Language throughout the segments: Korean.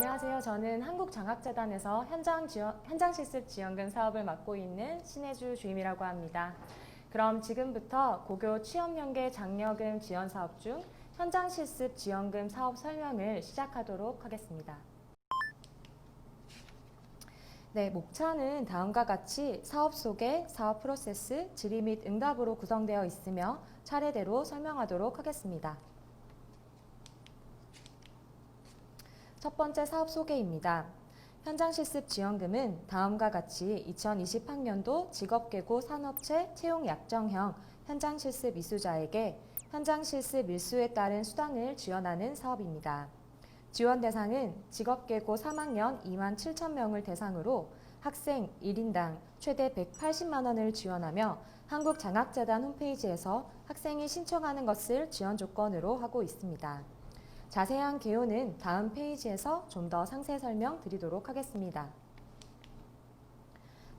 안녕하세요. 저는 한국장학재단에서 현장 실습 지원금 사업을 맡고 있는 신혜주 주임이라고 합니다. 그럼 지금부터 고교 취업연계 장려금 지원 사업 중 현장 실습 지원금 사업 설명을 시작하도록 하겠습니다. 네, 목차는 다음과 같이 사업 소개, 사업 프로세스, 질의 및 응답으로 구성되어 있으며 차례대로 설명하도록 하겠습니다. 첫 번째 사업 소개입니다. 현장 실습 지원금은 다음과 같이 2020학년도 직업계고 산업체 채용 약정형 현장 실습 이수자에게 현장 실습 일수에 따른 수당을 지원하는 사업입니다. 지원 대상은 직업계고 3학년 27,000명을 대상으로 학생 1인당 최대 180만 원을 지원하며 한국장학재단 홈페이지에서 학생이 신청하는 것을 지원 조건으로 하고 있습니다. 자세한 개요는 다음 페이지에서 좀 더 상세 설명드리도록 하겠습니다.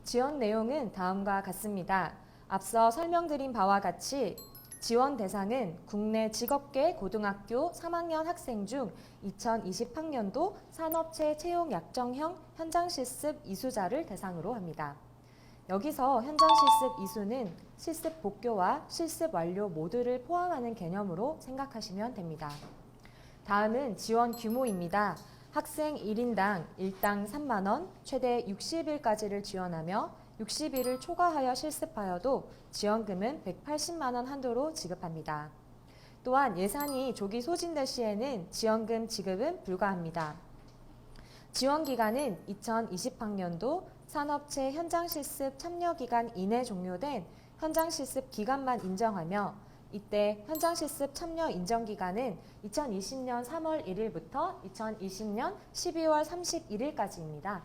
지원 내용은 다음과 같습니다. 앞서 설명드린 바와 같이 지원 대상은 국내 직업계 고등학교 3학년 학생 중 2020학년도 산업체 채용 약정형 현장 실습 이수자를 대상으로 합니다. 여기서 현장 실습 이수는 실습 복교와 실습 완료 모두를 포함하는 개념으로 생각하시면 됩니다. 다음은 지원 규모입니다. 학생 1인당 일당 3만 원, 최대 60일까지를 지원하며 60일을 초과하여 실습하여도 지원금은 180만 원 한도로 지급합니다. 또한 예산이 조기 소진될 시에는 지원금 지급은 불가합니다. 지원 기간은 2020학년도 산업체 현장 실습 참여 기간 이내 종료된 현장 실습 기간만 인정하며 이때 현장 실습 참여 인정 기간은 2020년 3월 1일부터 2020년 12월 31일까지입니다.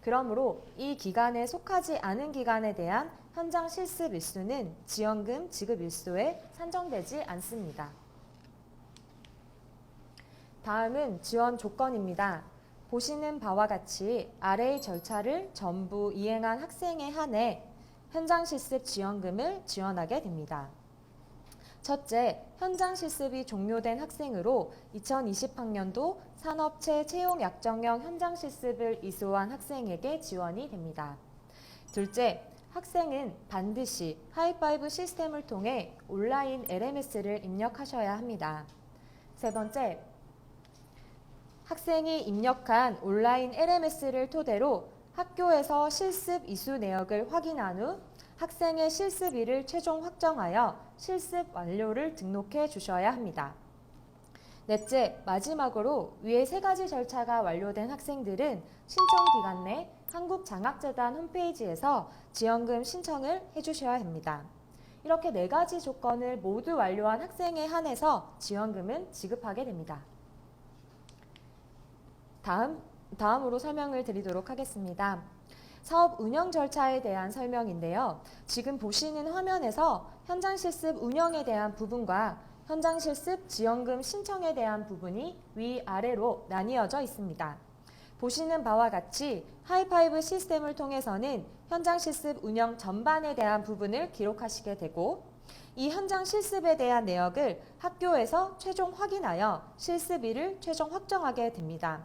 그러므로 이 기간에 속하지 않은 기간에 대한 현장 실습 일수는 지원금 지급 일수에 산정되지 않습니다. 다음은 지원 조건입니다. 보시는 바와 같이 아래의 절차를 전부 이행한 학생에 한해 현장 실습 지원금을 지원하게 됩니다. 첫째, 현장 실습이 종료된 학생으로 2020학년도 산업체 채용 약정형 현장 실습을 이수한 학생에게 지원이 됩니다. 둘째, 학생은 반드시 하이파이브 시스템을 통해 온라인 LMS를 입력하셔야 합니다. 세 번째, 학생이 입력한 온라인 LMS를 토대로 학교에서 실습 이수 내역을 확인한 후 학생의 실습일을 최종 확정하여 실습 완료를 등록해 주셔야 합니다. 넷째, 마지막으로 위의 세 가지 절차가 완료된 학생들은 신청 기간 내 한국장학재단 홈페이지에서 지원금 신청을 해주셔야 합니다. 이렇게 네 가지 조건을 모두 완료한 학생에 한해서 지원금은 지급하게 됩니다. 다음으로 설명을 드리도록 하겠습니다. 사업 운영 절차에 대한 설명인데요. 지금 보시는 화면에서 현장 실습 운영에 대한 부분과 현장 실습 지원금 신청에 대한 부분이 위아래로 나뉘어져 있습니다. 보시는 바와 같이 하이파이브 시스템을 통해서는 현장 실습 운영 전반에 대한 부분을 기록하시게 되고 이 현장 실습에 대한 내역을 학교에서 최종 확인하여 실습일을 최종 확정하게 됩니다.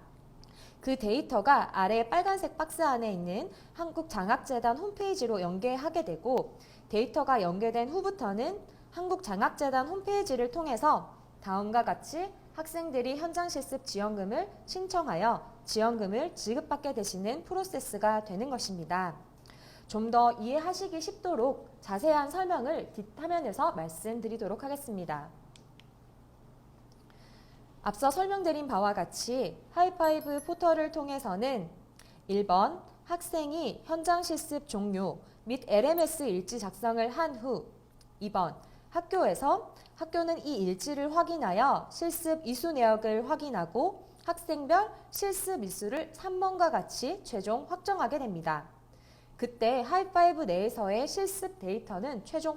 그 데이터가 아래 빨간색 박스 안에 있는 한국장학재단 홈페이지로 연계하게 되고 데이터가 연계된 후부터는 한국장학재단 홈페이지를 통해서 다음과 같이 학생들이 현장 실습 지원금을 신청하여 지원금을 지급받게 되시는 프로세스가 되는 것입니다. 좀 더 이해하시기 쉽도록 자세한 설명을 뒷화면에서 말씀드리도록 하겠습니다. 앞서 설명드린 바와 같이 하이파이브 포털을 통해서는 1번 학생이 현장 실습 종료 및 LMS 일지 작성을 한 후 2번 학교는 이 일지를 확인하여 실습 이수 내역을 확인하고 학생별 실습 일수를 3번과 같이 최종 확정하게 됩니다. 그때 하이파이브 내에서의 실습 데이터는 최종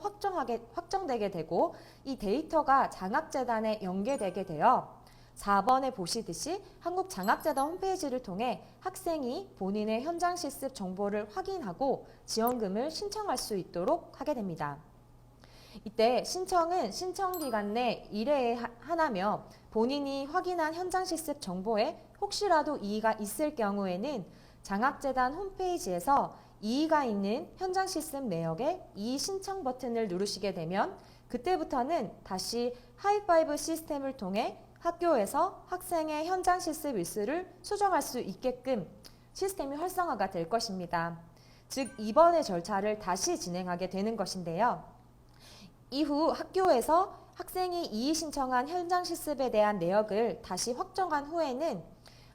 확정되게 되고 이 데이터가 장학재단에 연계되게 되어 4번에 보시듯이 한국장학재단 홈페이지를 통해 학생이 본인의 현장 실습 정보를 확인하고 지원금을 신청할 수 있도록 하게 됩니다. 이때 신청은 신청기간 내 1회에 하나며 본인이 확인한 현장 실습 정보에 혹시라도 이의가 있을 경우에는 장학재단 홈페이지에서 이의가 있는 현장 실습 내역에 이의 신청 버튼을 누르시게 되면 그때부터는 다시 하이파이브 시스템을 통해 학교에서 학생의 현장 실습 일수를 수정할 수 있게끔 시스템이 활성화가 될 것입니다. 즉 이번의 절차를 다시 진행하게 되는 것인데요. 이후 학교에서 학생이 이의 신청한 현장 실습에 대한 내역을 다시 확정한 후에는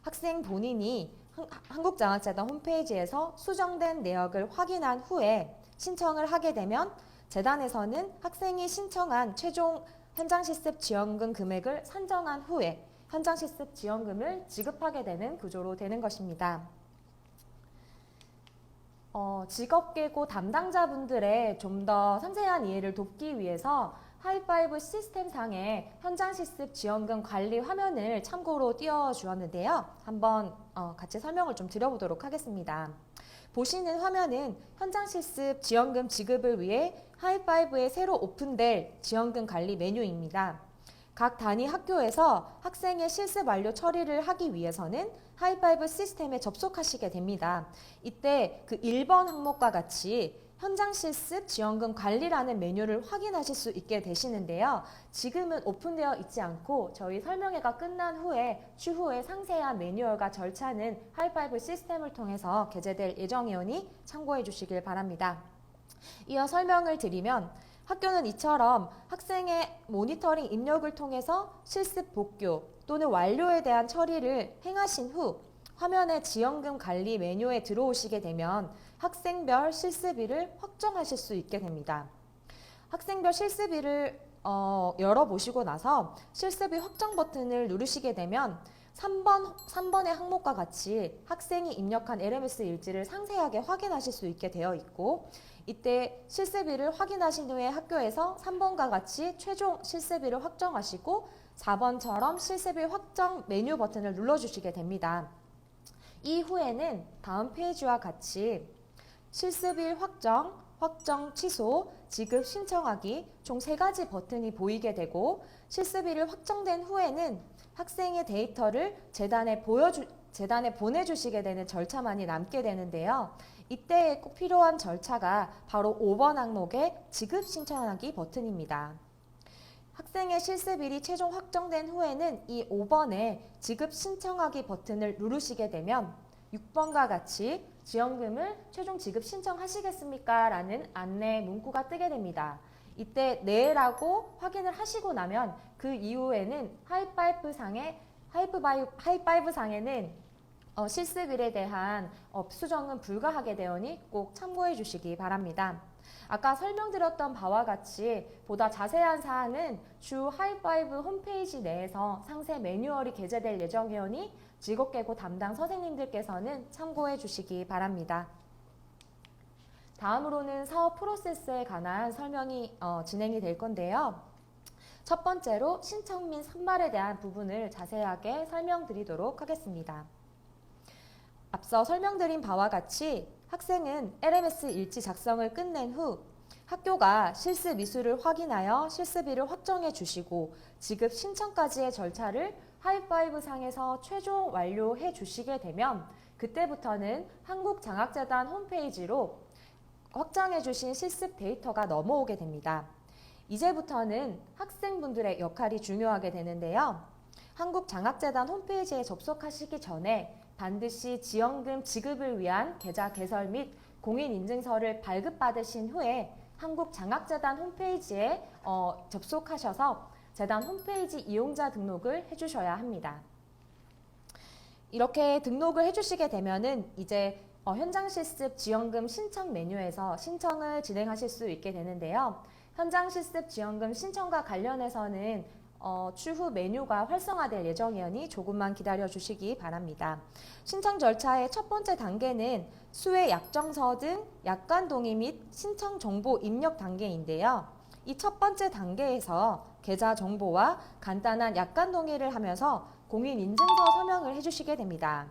학생 본인이 한국장학재단 홈페이지에서 수정된 내역을 확인한 후에 신청을 하게 되면 재단에서는 학생이 신청한 최종 현장 실습 지원금 금액을 산정한 후에 현장 실습 지원금을 지급하게 되는 구조로 되는 것입니다. 직업계고 담당자분들의 좀 더 상세한 이해를 돕기 위해서 하이파이브 시스템상의 현장 실습 지원금 관리 화면을 참고로 띄워주었는데요. 한번 같이 설명을 좀 드려보도록 하겠습니다. 보시는 화면은 현장 실습 지원금 지급을 위해 하이파이브에 새로 오픈될 지원금 관리 메뉴입니다. 각 단위 학교에서 학생의 실습 완료 처리를 하기 위해서는 하이파이브 시스템에 접속하시게 됩니다. 이때 그 1번 항목과 같이 현장 실습 지원금 관리라는 메뉴를 확인하실 수 있게 되시는데요. 지금은 오픈되어 있지 않고 저희 설명회가 끝난 후에 추후에 상세한 매뉴얼과 절차는 하이파이브 시스템을 통해서 게재될 예정이오니 참고해 주시길 바랍니다. 이어 설명을 드리면 학교는 이처럼 학생의 모니터링 입력을 통해서 실습 복교 또는 완료에 대한 처리를 행하신 후 화면의 지원금 관리 메뉴에 들어오시게 되면 학생별 실습일을 확정하실 수 있게 됩니다. 학생별 실습일을 열어보시고 나서 실습일 확정 버튼을 누르시게 되면 3번의 항목과 같이 학생이 입력한 LMS 일지를 상세하게 확인하실 수 있게 되어 있고 이때 실습일을 확인하신 후에 학교에서 3번과 같이 최종 실습일을 확정하시고 4번처럼 실습일 확정 메뉴 버튼을 눌러주시게 됩니다. 이후에는 다음 페이지와 같이 실습일 확정, 확정 취소, 지급 신청하기 총 3가지 버튼이 보이게 되고 실습일을 확정된 후에는 학생의 데이터를 재단에 보내주시게 되는 절차만이 남게 되는데요. 이때 꼭 필요한 절차가 바로 5번 항목의 지급 신청하기 버튼입니다. 학생의 실습일이 최종 확정된 후에는 이 5번의 지급 신청하기 버튼을 누르시게 되면 6번과 같이 지원금을 최종 지급 신청하시겠습니까? 라는 안내 문구가 뜨게 됩니다. 이때 네라고 확인을 하시고 나면 그 이후에는 하이파이브 상에는 실습일에 대한 수정은 불가하게 되오니 꼭 참고해 주시기 바랍니다. 아까 설명드렸던 바와 같이 보다 자세한 사항은 주 하이파이브 홈페이지 내에서 상세 매뉴얼이 게재될 예정이오니 직업계고 담당 선생님들께서는 참고해 주시기 바랍니다. 다음으로는 사업 프로세스에 관한 설명이 진행이 될 건데요. 첫 번째로 신청 및 선발에 대한 부분을 자세하게 설명드리도록 하겠습니다. 앞서 설명드린 바와 같이 학생은 LMS 일지 작성을 끝낸 후 학교가 실습 이수를 확인하여 실습일을 확정해 주시고 지급 신청까지의 절차를 하이파이브 상에서 최종 완료해 주시게 되면 그때부터는 한국장학재단 홈페이지로 확정해 주신 실습 데이터가 넘어오게 됩니다. 이제부터는 학생분들의 역할이 중요하게 되는데요. 한국장학재단 홈페이지에 접속하시기 전에 반드시 지원금 지급을 위한 계좌 개설 및 공인인증서를 발급받으신 후에 한국장학재단 홈페이지에 접속하셔서 재단 홈페이지 이용자 등록을 해주셔야 합니다. 이렇게 등록을 해주시게 되면은 이제 현장 실습 지원금 신청 메뉴에서 신청을 진행하실 수 있게 되는데요. 현장 실습 지원금 신청과 관련해서는 추후 메뉴가 활성화될 예정이오니 조금만 기다려 주시기 바랍니다. 신청 절차의 첫 번째 단계는 수혜 약정서 등 약관 동의 및 신청 정보 입력 단계인데요. 이 첫 번째 단계에서 계좌 정보와 간단한 약관 동의를 하면서 공인인증서 서명을 해주시게 됩니다.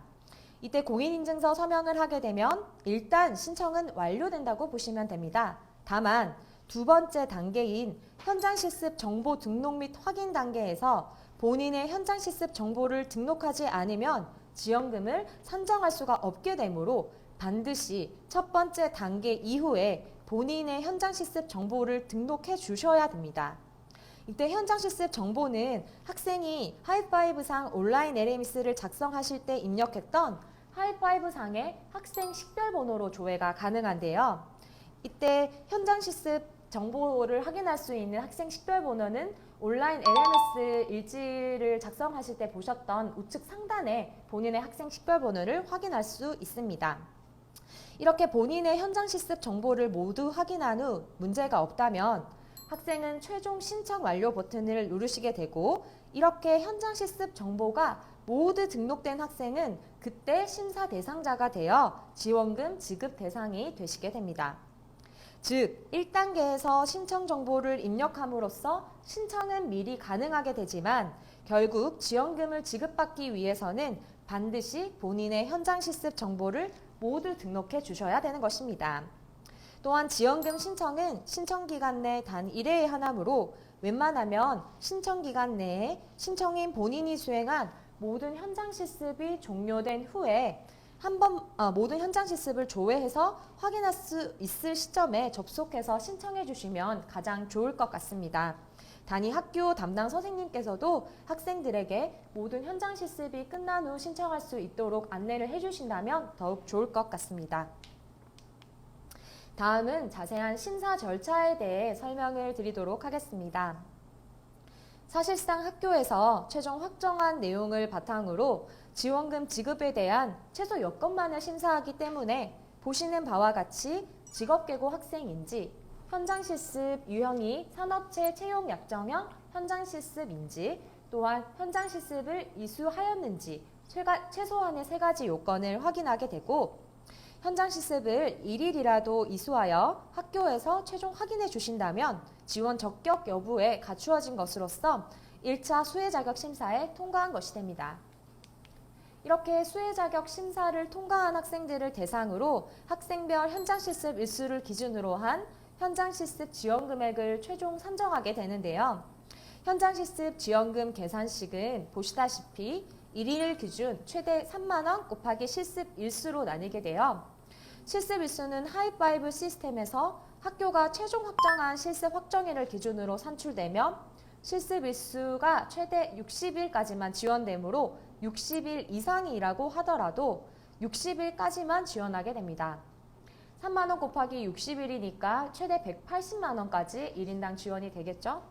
이때 공인인증서 서명을 하게 되면 일단 신청은 완료된다고 보시면 됩니다. 다만 두 번째 단계인 현장 실습 정보 등록 및 확인 단계에서 본인의 현장 실습 정보를 등록하지 않으면 지원금을 산정할 수가 없게 되므로 반드시 첫 번째 단계 이후에 본인의 현장 실습 정보를 등록해 주셔야 됩니다. 이때 현장 실습 정보는 학생이 하이파이브상 온라인 LMS를 작성하실 때 입력했던 하이파이브상의 학생 식별번호로 조회가 가능한데요. 이때 현장 실습 정보를 확인할 수 있는 학생 식별번호는 온라인 LMS 일지를 작성하실 때 보셨던 우측 상단에 본인의 학생 식별번호를 확인할 수 있습니다. 이렇게 본인의 현장 실습 정보를 모두 확인한 후 문제가 없다면 학생은 최종 신청 완료 버튼을 누르시게 되고 이렇게 현장 실습 정보가 모두 등록된 학생은 그때 심사 대상자가 되어 지원금 지급 대상이 되시게 됩니다. 즉, 1단계에서 신청 정보를 입력함으로써 신청은 미리 가능하게 되지만 결국 지원금을 지급받기 위해서는 반드시 본인의 현장 실습 정보를 모두 등록해 주셔야 되는 것입니다. 또한 지원금 신청은 신청기간 내 단 1회에 하나므로 웬만하면 신청기간 내에 신청인 본인이 수행한 모든 현장 실습이 종료된 후에 모든 현장 실습을 조회해서 확인할 수 있을 시점에 접속해서 신청해 주시면 가장 좋을 것 같습니다. 단위 학교 담당 선생님께서도 학생들에게 모든 현장 실습이 끝난 후 신청할 수 있도록 안내를 해주신다면 더욱 좋을 것 같습니다. 다음은 자세한 심사 절차에 대해 설명을 드리도록 하겠습니다. 사실상 학교에서 최종 확정한 내용을 바탕으로 지원금 지급에 대한 최소 여건만을 심사하기 때문에 보시는 바와 같이 직업계고 학생인지, 현장 실습 유형이 산업체 채용 약정형 현장 실습인지, 또한 현장 실습을 이수하였는지 최소한의 3가지 요건을 확인하게 되고 현장 실습을 1일이라도 이수하여 학교에서 최종 확인해 주신다면 지원 적격 여부에 갖추어진 것으로서 1차 수혜 자격 심사에 통과한 것이 됩니다. 이렇게 수혜 자격 심사를 통과한 학생들을 대상으로 학생별 현장 실습 일수를 기준으로 한 현장 실습 지원 금액을 최종 산정하게 되는데요. 현장 실습 지원금 계산식은 보시다시피 1일 기준 최대 3만 원 곱하기 실습 일수로 나뉘게 되어 실습 일수는 하이파이브 시스템에서 학교가 최종 확정한 실습 확정일을 기준으로 산출되며 실습 일수가 최대 60일까지만 지원되므로 60일 이상이라고 하더라도 60일까지만 지원하게 됩니다. 3만 원 곱하기 60일이니까 최대 180만 원까지 1인당 지원이 되겠죠?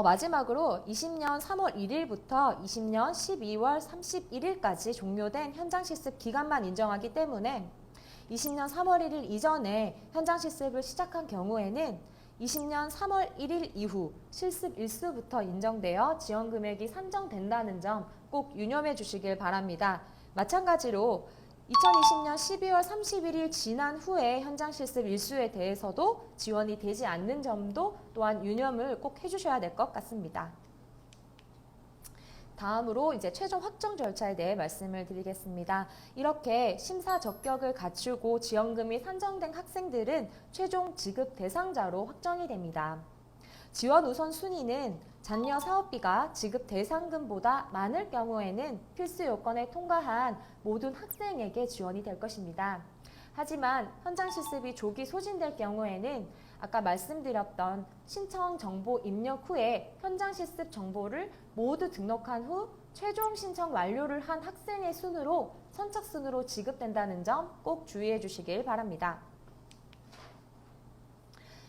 마지막으로 20년 3월 1일부터 20년 12월 31일까지 종료된 현장 실습 기간만 인정하기 때문에 20년 3월 1일 이전에 현장 실습을 시작한 경우에는 20년 3월 1일 이후 실습 일수부터 인정되어 지원 금액이 산정된다는 점 꼭 유념해 주시길 바랍니다. 마찬가지로 2020년 12월 31일 지난 후에 현장 실습 일수에 대해서도 지원이 되지 않는 점도 또한 유념을 꼭 해주셔야 될 것 같습니다. 다음으로 이제 최종 확정 절차에 대해 말씀을 드리겠습니다. 이렇게 심사 적격을 갖추고 지원금이 산정된 학생들은 최종 지급 대상자로 확정이 됩니다. 지원 우선 순위는 잔여 사업비가 지급 대상금보다 많을 경우에는 필수 요건에 통과한 모든 학생에게 지원이 될 것입니다. 하지만 현장 실습이 조기 소진될 경우에는 아까 말씀드렸던 신청 정보 입력 후에 현장 실습 정보를 모두 등록한 후 최종 신청 완료를 한 학생의 순으로 선착순으로 지급된다는 점 꼭 주의해 주시길 바랍니다.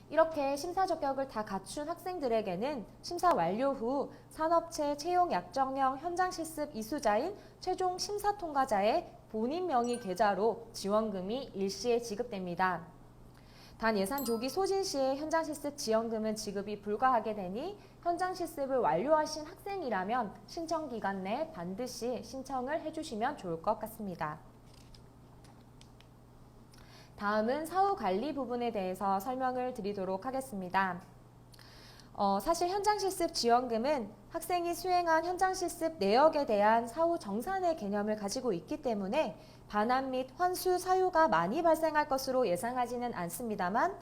이렇게 심사 적격을 다 갖춘 학생들에게는 심사 완료 후 산업체 채용 약정형 현장 실습 이수자인 최종 심사 통과자의 본인 명의 계좌로 지원금이 일시에 지급됩니다. 단 예산 조기 소진 시에 현장 실습 지원금은 지급이 불가하게 되니 현장 실습을 완료하신 학생이라면 신청 기간 내 반드시 신청을 해주시면 좋을 것 같습니다. 다음은 사후 관리 부분에 대해서 설명을 드리도록 하겠습니다. 사실 현장 실습 지원금은 학생이 수행한 현장 실습 내역에 대한 사후 정산의 개념을 가지고 있기 때문에 반환 및 환수 사유가 많이 발생할 것으로 예상하지는 않습니다만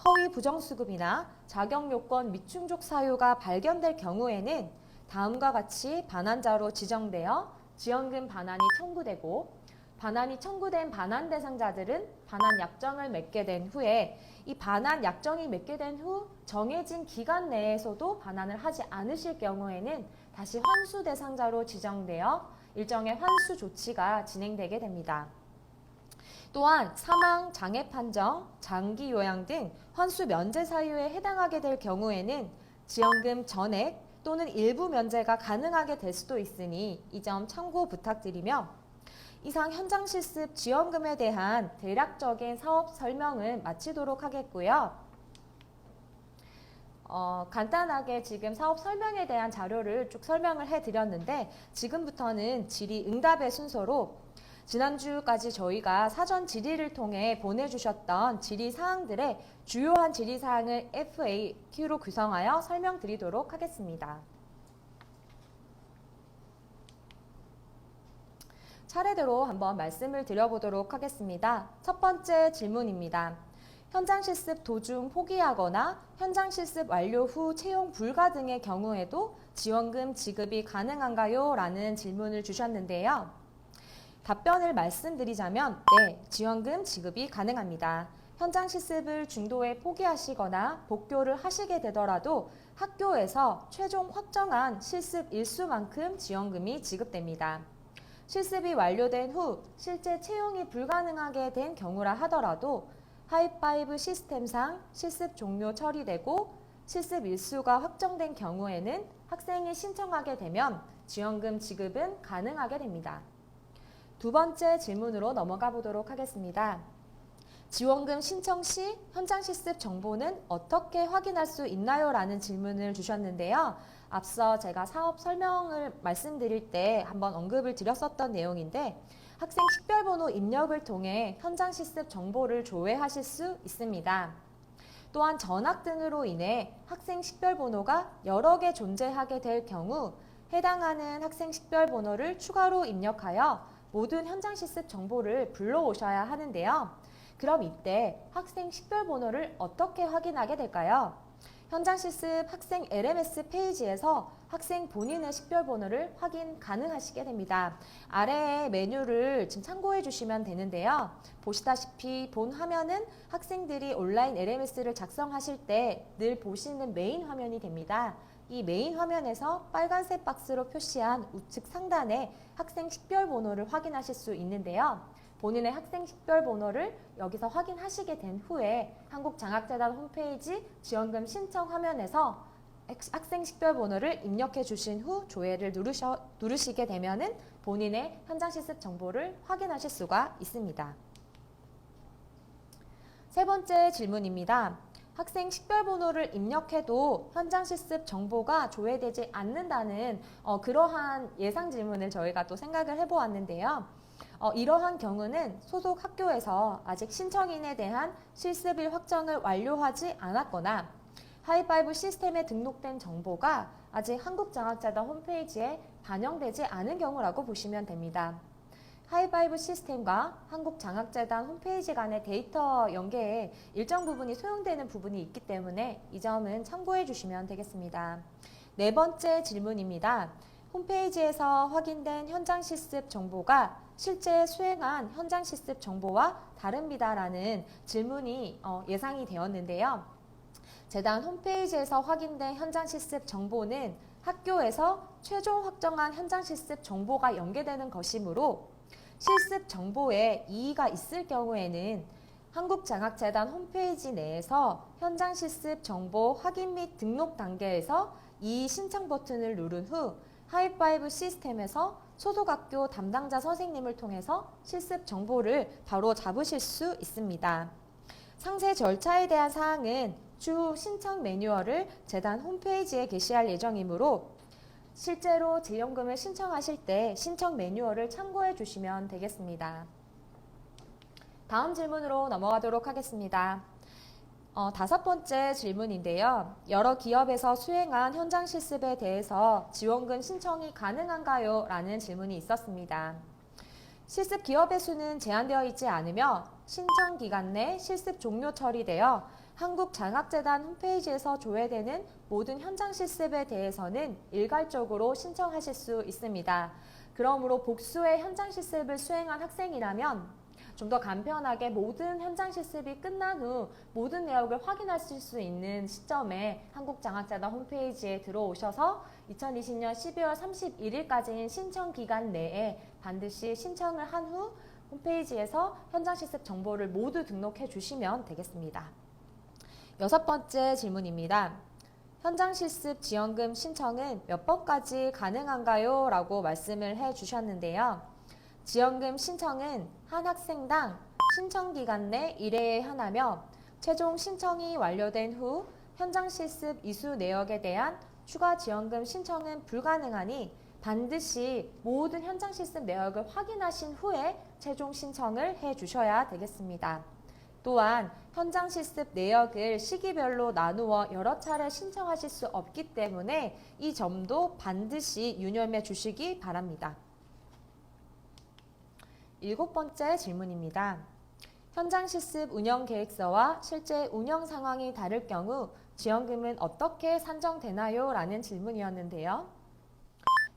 허위 부정수급이나 자격요건 미충족 사유가 발견될 경우에는 다음과 같이 반환자로 지정되어 지원금 반환이 청구되고, 반환이 청구된 반환 대상자들은 반환 약정을 맺게 된 후에 이 반환 약정이 맺게 된 후 정해진 기간 내에서도 반환을 하지 않으실 경우에는 다시 환수 대상자로 지정되어 일정의 환수 조치가 진행되게 됩니다. 또한 사망, 장애 판정, 장기 요양 등 환수 면제 사유에 해당하게 될 경우에는 지원금 전액 또는 일부 면제가 가능하게 될 수도 있으니 이 점 참고 부탁드리며, 이상 현장 실습 지원금에 대한 대략적인 사업 설명을 마치도록 하겠고요. 간단하게 지금 사업 설명에 대한 자료를 쭉 설명을 해드렸는데, 지금부터는 질의응답의 순서로 지난주까지 저희가 사전 질의를 통해 보내주셨던 질의사항들의 주요한 질의사항을 FAQ로 구성하여 설명드리도록 하겠습니다. 차례대로 한번 말씀을 드려보도록 하겠습니다. 첫 번째 질문입니다. 현장 실습 도중 포기하거나 현장 실습 완료 후 채용 불가 등의 경우에도 지원금 지급이 가능한가요? 라는 질문을 주셨는데요. 답변을 말씀드리자면 네, 지원금 지급이 가능합니다. 현장 실습을 중도에 포기하시거나 복교를 하시게 되더라도 학교에서 최종 확정한 실습 일수만큼 지원금이 지급됩니다. 실습이 완료된 후 실제 채용이 불가능하게 된 경우라 하더라도 하이파이브 시스템상 실습 종료 처리되고 실습 일수가 확정된 경우에는 학생이 신청하게 되면 지원금 지급은 가능하게 됩니다. 두 번째 질문으로 넘어가 보도록 하겠습니다. 지원금 신청 시 현장 실습 정보는 어떻게 확인할 수 있나요? 라는 질문을 주셨는데요. 앞서 제가 사업 설명을 말씀드릴 때 한번 언급을 드렸었던 내용인데, 학생 식별번호 입력을 통해 현장 실습 정보를 조회하실 수 있습니다. 또한 전학 등으로 인해 학생 식별번호가 여러 개 존재하게 될 경우 해당하는 학생 식별번호를 추가로 입력하여 모든 현장 실습 정보를 불러오셔야 하는데요. 그럼 이때 학생 식별번호를 어떻게 확인하게 될까요? 현장 실습 학생 LMS 페이지에서 학생 본인의 식별번호를 확인 가능하시게 됩니다. 아래의 메뉴를 지금 참고해 주시면 되는데요. 보시다시피 본 화면은 학생들이 온라인 LMS를 작성하실 때 늘 보시는 메인 화면이 됩니다. 이 메인 화면에서 빨간색 박스로 표시한 우측 상단에 학생 식별번호를 확인하실 수 있는데요. 본인의 학생 식별번호를 여기서 확인하시게 된 후에 한국장학재단 홈페이지 지원금 신청 화면에서 학생 식별번호를 입력해 주신 후 조회를 누르시게 되면은 본인의 현장 실습 정보를 확인하실 수가 있습니다. 세 번째 질문입니다. 학생 식별번호를 입력해도 현장 실습 정보가 조회되지 않는다는 그러한 예상 질문을 저희가 또 생각을 해보았는데요. 이러한 경우는 소속 학교에서 아직 신청인에 대한 실습일 확정을 완료하지 않았거나 하이파이브 시스템에 등록된 정보가 아직 한국장학재단 홈페이지에 반영되지 않은 경우라고 보시면 됩니다. 하이파이브 시스템과 한국장학재단 홈페이지 간의 데이터 연계에 일정 부분이 소용되는 부분이 있기 때문에 이 점은 참고해 주시면 되겠습니다. 네 번째 질문입니다. 홈페이지에서 확인된 현장 실습 정보가 실제 수행한 현장 실습 정보와 다릅니다라는 질문이 예상이 되었는데요. 재단 홈페이지에서 확인된 현장 실습 정보는 학교에서 최종 확정한 현장 실습 정보가 연계되는 것이므로 실습 정보에 이의가 있을 경우에는 한국장학재단 홈페이지 내에서 현장 실습 정보 확인 및 등록 단계에서 이의 신청 버튼을 누른 후 하이파이브 시스템에서 소속학교 담당자 선생님을 통해서 실습 정보를 바로 잡으실 수 있습니다. 상세 절차에 대한 사항은 추후 신청 매뉴얼을 재단 홈페이지에 게시할 예정이므로 실제로 지원금을 신청하실 때 신청 매뉴얼을 참고해 주시면 되겠습니다. 다음 질문으로 넘어가도록 하겠습니다. 다섯 번째 질문인데요. 여러 기업에서 수행한 현장 실습에 대해서 지원금 신청이 가능한가요? 라는 질문이 있었습니다. 실습 기업의 수는 제한되어 있지 않으며 신청 기간 내 실습 종료 처리되어 한국장학재단 홈페이지에서 조회되는 모든 현장 실습에 대해서는 일괄적으로 신청하실 수 있습니다. 그러므로 복수의 현장 실습을 수행한 학생이라면 좀 더 간편하게 모든 현장 실습이 끝난 후 모든 내역을 확인하실 수 있는 시점에 한국장학재단 홈페이지에 들어오셔서 2020년 12월 31일까지인 신청 기간 내에 반드시 신청을 한 후 홈페이지에서 현장 실습 정보를 모두 등록해 주시면 되겠습니다. 6번째 질문입니다. 현장 실습 지원금 신청은 몇 번까지 가능한가요? 라고 말씀을 해 주셨는데요. 지원금 신청은 한 학생당 신청 기간 내 1회에 하나며 최종 신청이 완료된 후 현장 실습 이수 내역에 대한 추가 지원금 신청은 불가능하니 반드시 모든 현장 실습 내역을 확인하신 후에 최종 신청을 해 주셔야 되겠습니다. 또한 현장 실습 내역을 시기별로 나누어 여러 차례 신청하실 수 없기 때문에 이 점도 반드시 유념해 주시기 바랍니다. 7번째 질문입니다. 현장 실습 운영 계획서와 실제 운영 상황이 다를 경우 지원금은 어떻게 산정되나요? 라는 질문이었는데요.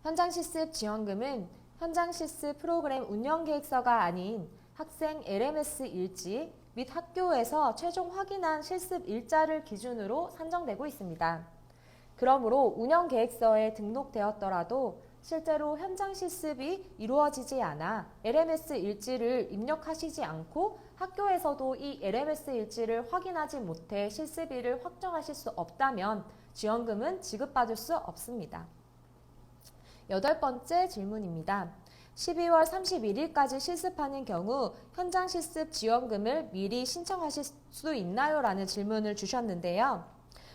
현장 실습 지원금은 현장 실습 프로그램 운영 계획서가 아닌 학생 LMS 일지 및 학교에서 최종 확인한 실습 일자를 기준으로 산정되고 있습니다. 그러므로 운영 계획서에 등록되었더라도 실제로 현장 실습이 이루어지지 않아 LMS 일지를 입력하시지 않고 학교에서도 이 LMS 일지를 확인하지 못해 실습일을 확정하실 수 없다면 지원금은 지급받을 수 없습니다. 8번째 질문입니다. 12월 31일까지 실습하는 경우 현장 실습 지원금을 미리 신청하실 수 있나요? 라는 질문을 주셨는데요.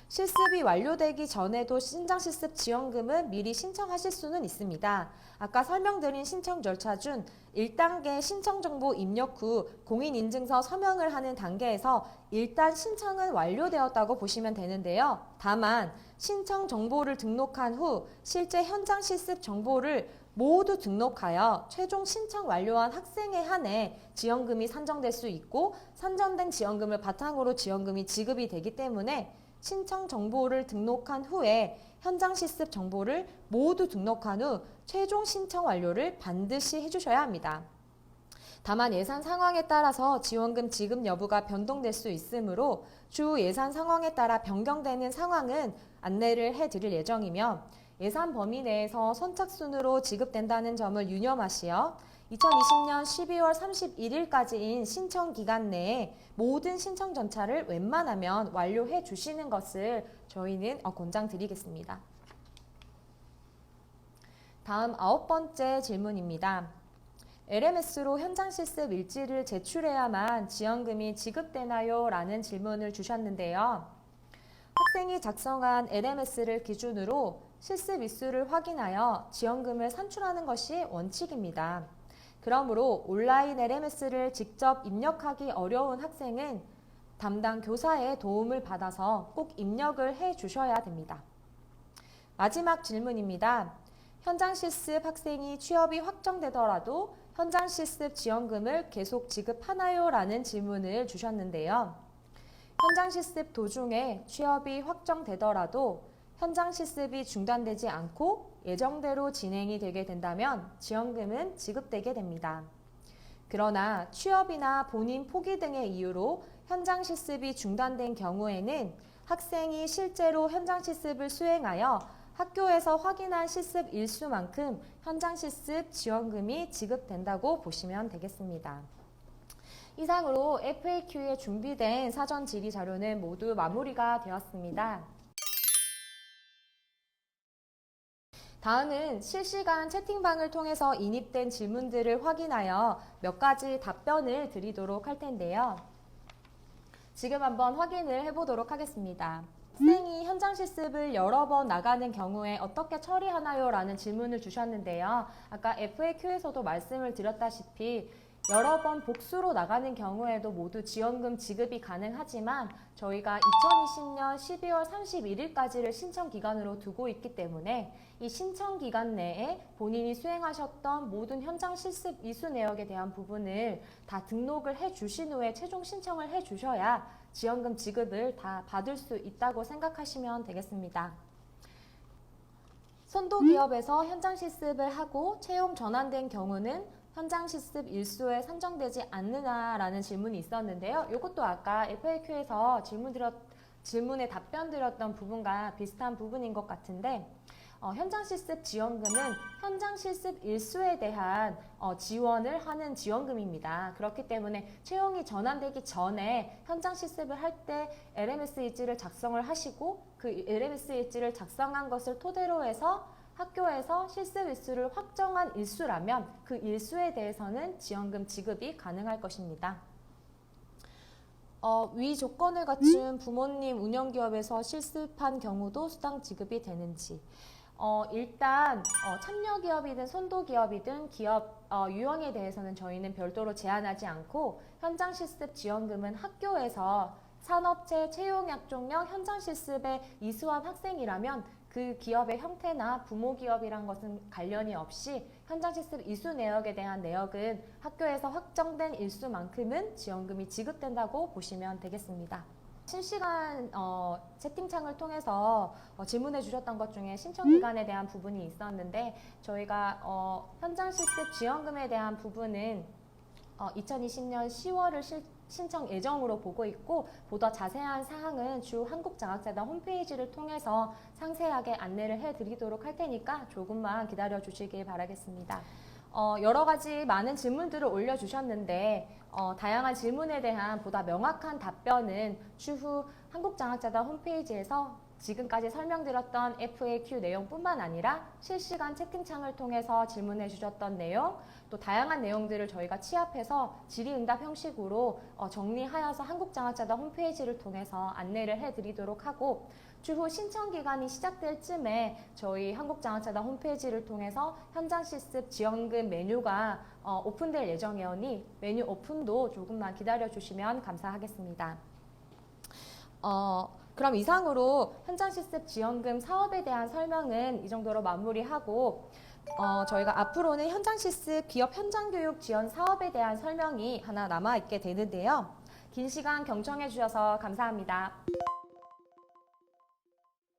실습이 완료되기 전에도 현장 실습 지원금은 미리 신청하실 수는 있습니다. 아까 설명드린 신청 절차 중 1단계 신청정보 입력 후 공인인증서 서명을 하는 단계에서 일단 신청은 완료되었다고 보시면 되는데요. 다만 신청 정보를 등록한 후 실제 현장 실습 정보를 모두 등록하여 최종 신청 완료한 학생에 한해 지원금이 산정될 수 있고 산정된 지원금을 바탕으로 지원금이 지급이 되기 때문에 신청 정보를 등록한 후에 현장 실습 정보를 모두 등록한 후 최종 신청 완료를 반드시 해주셔야 합니다. 다만 예산 상황에 따라서 지원금 지급 여부가 변동될 수 있으므로 주 예산 상황에 따라 변경되는 상황은 안내를 해드릴 예정이며 예산 범위 내에서 선착순으로 지급된다는 점을 유념하시어 2020년 12월 31일까지인 신청 기간 내에 모든 신청 전차를 웬만하면 완료해 주시는 것을 저희는 권장드리겠습니다. 다음 9번째 질문입니다. LMS로 현장 실습 일지를 제출해야만 지원금이 지급되나요? 라는 질문을 주셨는데요. 학생이 작성한 LMS를 기준으로 실습 일수를 확인하여 지원금을 산출하는 것이 원칙입니다. 그러므로 온라인 LMS를 직접 입력하기 어려운 학생은 담당 교사의 도움을 받아서 꼭 입력을 해 주셔야 됩니다. 마지막 질문입니다. 현장 실습 학생이 취업이 확정되더라도 현장 실습 지원금을 계속 지급하나요? 라는 질문을 주셨는데요. 현장 실습 도중에 취업이 확정되더라도 현장 실습이 중단되지 않고 예정대로 진행이 되게 된다면 지원금은 지급되게 됩니다. 그러나 취업이나 본인 포기 등의 이유로 현장 실습이 중단된 경우에는 학생이 실제로 현장 실습을 수행하여 학교에서 확인한 실습 일수만큼 현장 실습 지원금이 지급된다고 보시면 되겠습니다. 이상으로 FAQ에 준비된 사전 질의 자료는 모두 마무리가 되었습니다. 다음은 실시간 채팅방을 통해서 인입된 질문들을 확인하여 몇 가지 답변을 드리도록 할 텐데요. 지금 한번 확인을 해보도록 하겠습니다. 학생이 현장 실습을 여러 번 나가는 경우에 어떻게 처리하나요? 라는 질문을 주셨는데요. 아까 FAQ에서도 말씀을 드렸다시피 여러 번 복수로 나가는 경우에도 모두 지원금 지급이 가능하지만 저희가 2020년 12월 31일까지를 신청 기간으로 두고 있기 때문에 이 신청 기간 내에 본인이 수행하셨던 모든 현장 실습 이수 내역에 대한 부분을 다 등록을 해 주신 후에 최종 신청을 해 주셔야 지원금 지급을 다 받을 수 있다고 생각하시면 되겠습니다. 선도기업에서 현장 실습을 하고 채용 전환된 경우는 현장 실습 일수에 산정되지 않느냐라는 질문이 있었는데요. 이것도 아까 FAQ에서 질문에 답변 드렸던 부분과 비슷한 부분인 것 같은데, 현장 실습 지원금은 현장 실습 일수에 대한 지원을 하는 지원금입니다. 그렇기 때문에 채용이 전환되기 전에 현장 실습을 할 때 LMS 일지를 작성을 하시고 그 LMS 일지를 작성한 것을 토대로 해서 학교에서 실습 일수를 확정한 일수라면 그 일수에 대해서는 지원금 지급이 가능할 것입니다. 위 조건을 갖춘 부모님 운영기업에서 실습한 경우도 수당 지급이 되는지. 일단 참여기업이든 선도기업이든 기업 유형에 대해서는 저희는 별도로 제한하지 않고 현장 실습 지원금은 학교에서 산업체 채용약종령 현장 실습에 이수한 학생이라면 그 기업의 형태나 부모 기업이란 것은 관련이 없이 현장 실습 이수 내역에 대한 내역은 학교에서 확정된 일수만큼은 지원금이 지급된다고 보시면 되겠습니다. 실시간 채팅창을 통해서 질문해 주셨던 것 중에 신청 기간에 대한 부분이 있었는데 저희가 현장 실습 지원금에 대한 부분은 2020년 10월을 신청 예정으로 보고 있고 보다 자세한 사항은 주 한국장학재단 홈페이지를 통해서 상세하게 안내를 해드리도록 할 테니까 조금만 기다려 주시길 바라겠습니다. 여러 가지 많은 질문들을 올려주셨는데 다양한 질문에 대한 보다 명확한 답변은 추후 한국장학재단 홈페이지에서 지금까지 설명드렸던 FAQ 내용뿐만 아니라 실시간 채팅창을 통해서 질문해 주셨던 내용, 또 다양한 내용들을 저희가 취합해서 질의응답 형식으로 정리하여서 한국장학재단 홈페이지를 통해서 안내를 해드리도록 하고 추후 신청 기간이 시작될 쯤에 저희 한국장학재단 홈페이지를 통해서 현장 실습 지원금 메뉴가 오픈될 예정이오니 메뉴 오픈도 조금만 기다려 주시면 감사하겠습니다. 그럼 이상으로 현장 실습 지원금 사업에 대한 설명은 이 정도로 마무리하고 저희가 앞으로는 현장 실습 기업 현장 교육 지원 사업에 대한 설명이 하나 남아 있게 되는데요. 긴 시간 경청해 주셔서 감사합니다.